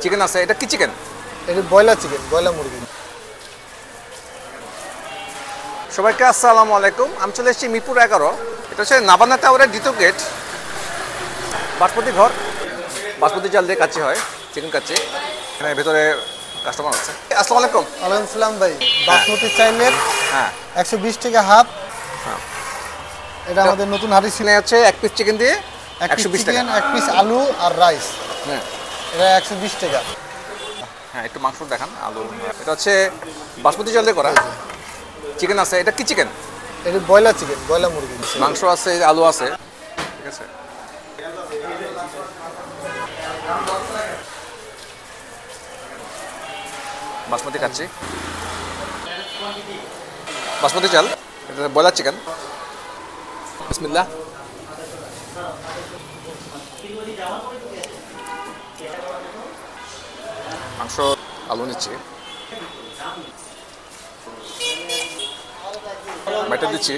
Chicken আছে। এটা কি চিকেন? এটা ব্রয়লার চিকেন, ব্রয়লার মুরগি। সবাইকে আসসালামু আলাইকুম। আমি চলে এসেছি মিরপুর 11। এটা হচ্ছে নাবানা টাওয়ারের দ্বিতীয় গেট। বাসমতি ঘর, বাসমতি চাল দিয়ে কাচ্চি হয়, চিকেন কাচ্চি। এখানে ভেতরে কাস্টমার আছে। আসসালামু আলাইকুম। ওয়ালাইকুম সালাম ভাই। বাসমতি চাইলের হ্যাঁ 120 টাকা হাফ। হ্যাঁ, এটা আমাদের নতুন হাড়ি ছিল। হচ্ছে এক পিস চিকেন দিয়ে 120 টাকা। চিকেন, এক পিস আলু আর রাইস, হ্যাঁ এটা 120 টাকা। হ্যাঁ, একটু মাংস দেখান। আলু, এটা হচ্ছে বাসমতি চাল দিয়ে করা। চিকেন আছে। এটা কি চিকেন? এটা ব্রয়লার চিকেন, ব্রয়লার মুরগি। মাংস আছে, আলু আছে, ঠিক আছে। বাসমতি কাচ্চি, বাসমতি চাল, এটা ব্রয়লার চিকেন। বিসমিল্লাহ। মাংস, আলু নিচ্ছি, ব্যাটার দিচ্ছি।